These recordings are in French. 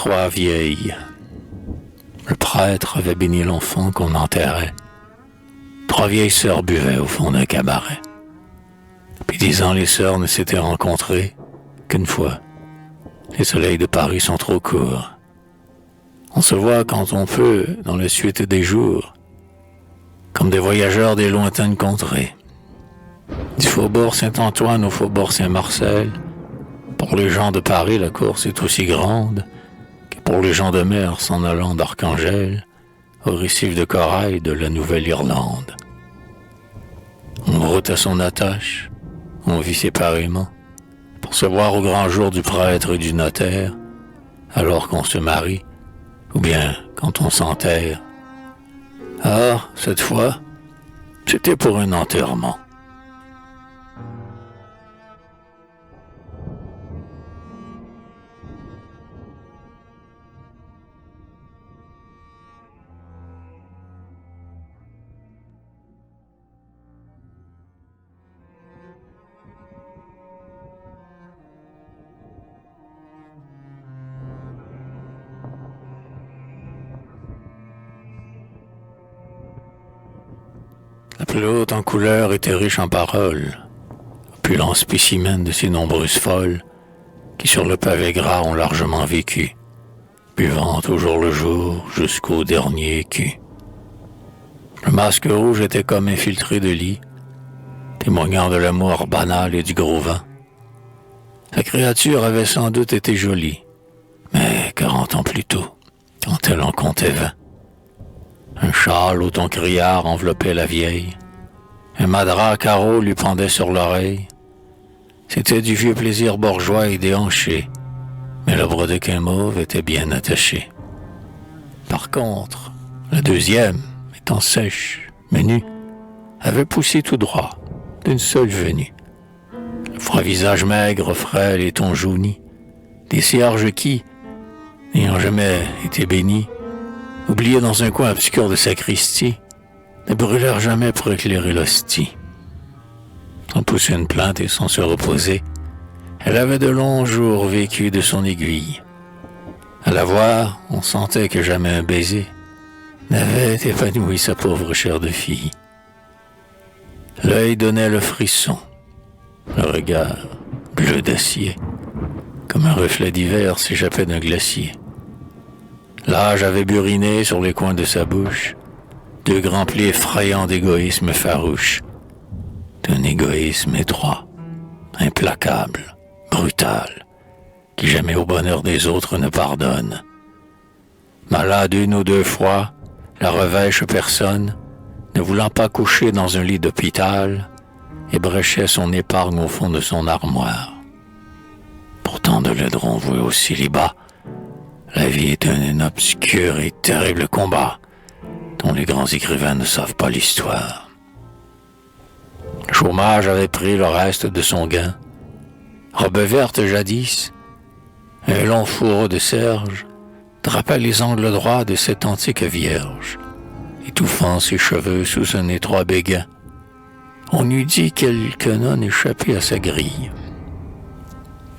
trois vieilles. Le prêtre avait béni l'enfant qu'on enterrait. Trois vieilles sœurs buvaient au fond d'un cabaret. Puis 10 ans, les sœurs ne s'étaient rencontrées qu'une fois. Les soleils de Paris sont trop courts. On se voit quand on peut dans la suite des jours, comme des voyageurs des lointaines contrées. Du faubourg Saint-Antoine au faubourg Saint-Marcel, pour les gens de Paris, la course est aussi grande que pour les gens de mer s'en allant d'Archangel au récif de corail de la Nouvelle-Irlande. On route à son attache, on vit séparément, pour se voir au grand jour du prêtre et du notaire, alors qu'on se marie, ou bien quand on s'enterre. Ah, cette fois, c'était pour un enterrement. La plus haute en couleur était riche en paroles, opulent spécimen de ces nombreuses folles qui sur le pavé gras ont largement vécu, buvant au jour le jour jusqu'au dernier écu. Le masque rouge était comme infiltré de lit, témoignant de l'amour banal et du gros vent. La créature avait sans doute été jolie, mais 40 ans plus tôt, quand elle en comptait 20. Un châle au ton criard enveloppait la vieille. Un madras à carreaux lui pendait sur l'oreille. C'était du vieux plaisir bourgeois et déhanché, mais le brodequin mauve était bien attaché. Par contre, la deuxième, étant sèche, mais nue, avait poussé tout droit, d'une seule venue. Le froid visage maigre, frêle et ton jauni, des cierges qui, n'ayant jamais été bénis, oubliés dans un coin obscur de sacristie, ne brûlèrent jamais pour éclairer l'hostie. Sans pousser une plainte et sans se reposer, elle avait de longs jours vécu de son aiguille. À la voir, on sentait que jamais un baiser n'avait épanoui sa pauvre chair de fille. L'œil donnait le frisson, le regard bleu d'acier, comme un reflet d'hiver s'échappait d'un glacier. L'âge avait buriné sur les coins de sa bouche 2 grands plis effrayants d'égoïsme farouche, d'un égoïsme étroit, implacable, brutal, qui jamais au bonheur des autres ne pardonne. Malade 1 ou 2 fois, la revêche personne, ne voulant pas coucher dans un lit d'hôpital, ébréchait son épargne au fond de son armoire. Pourtant de laidron voué au célibat, la vie est un obscur et terrible combat dont les grands écrivains ne savent pas l'histoire. Le chômage avait pris le reste de son gain. Robe verte jadis, un long fourreau de serge drapait les angles droits de cette antique vierge, étouffant ses cheveux sous un étroit béguin. On eût dit quelque nonne échappée à sa grille.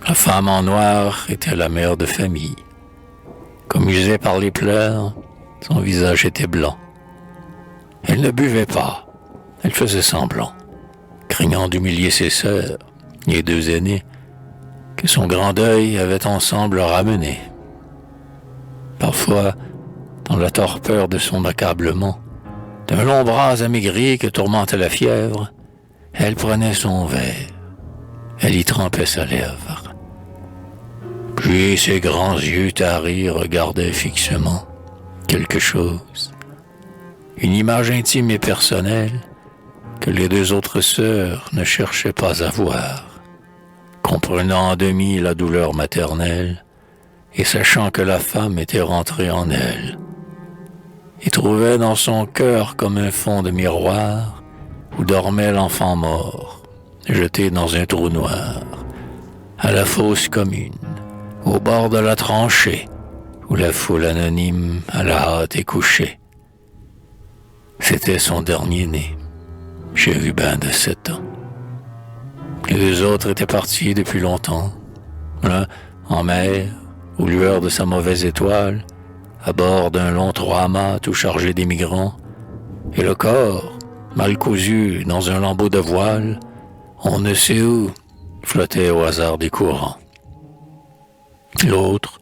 La femme en noir était la mère de famille. Comme usée par les pleurs, son visage était blanc. Elle ne buvait pas, elle faisait semblant, craignant d'humilier ses sœurs, les 2 aînées, que son grand deuil avait ensemble ramené. Parfois, dans la torpeur de son accablement, d'un long bras amaigri que tourmentait la fièvre, elle prenait son verre, elle y trempait sa lèvre. Puis ses grands yeux taris regardaient fixement quelque chose, une image intime et personnelle que les 2 autres sœurs ne cherchaient pas à voir, comprenant en demi la douleur maternelle et sachant que la femme était rentrée en elle, et trouvaient dans son cœur comme un fond de miroir où dormait l'enfant mort, jeté dans un trou noir, à la fosse commune, au bord de la tranchée, où la foule anonyme à la hâte est couchée. C'était son dernier-né, chérubin de 7 ans. Les 2 autres étaient partis depuis longtemps, l'un en mer, aux lueurs de sa mauvaise étoile, à bord d'un long trois-mâts tout chargé d'émigrants, et le corps, mal cousu dans un lambeau de voile, on ne sait où, flottait au hasard des courants. L'autre,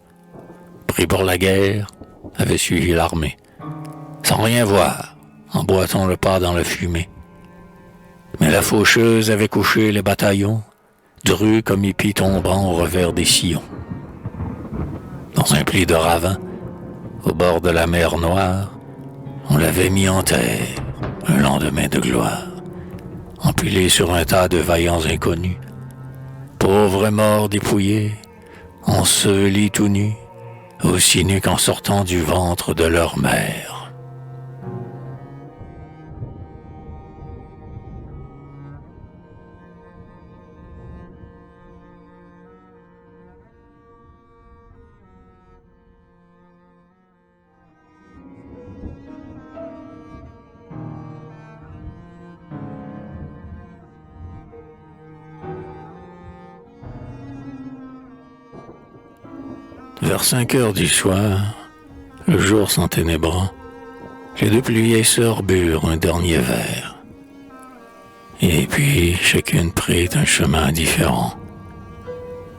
pris pour la guerre, avait suivi l'armée, sans rien voir, emboîtant le pas dans la fumée. Mais la faucheuse avait couché les bataillons, drus comme épis tombant au revers des sillons. Dans un pli de ravin, au bord de la mer Noire, on l'avait mis en terre, un lendemain de gloire, empilé sur un tas de vaillants inconnus. Pauvres morts dépouillés, ensevelis tout nus, aussi nus qu'en sortant du ventre de leur mère. Vers 5 heures du soir, le jour s'enténébrant, les deux plus vieilles sœurs burent un dernier verre. Et puis, chacune prit un chemin différent.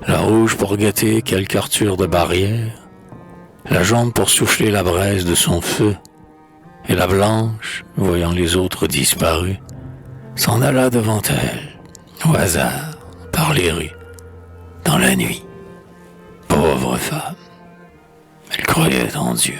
La rouge pour guetter quelque arture de barrière, la jaune pour souffler la braise de son feu, et la blanche, voyant les autres disparus, s'en alla devant elle, au hasard, par les rues, dans la nuit. Pauvre femme, elle croyait en Dieu.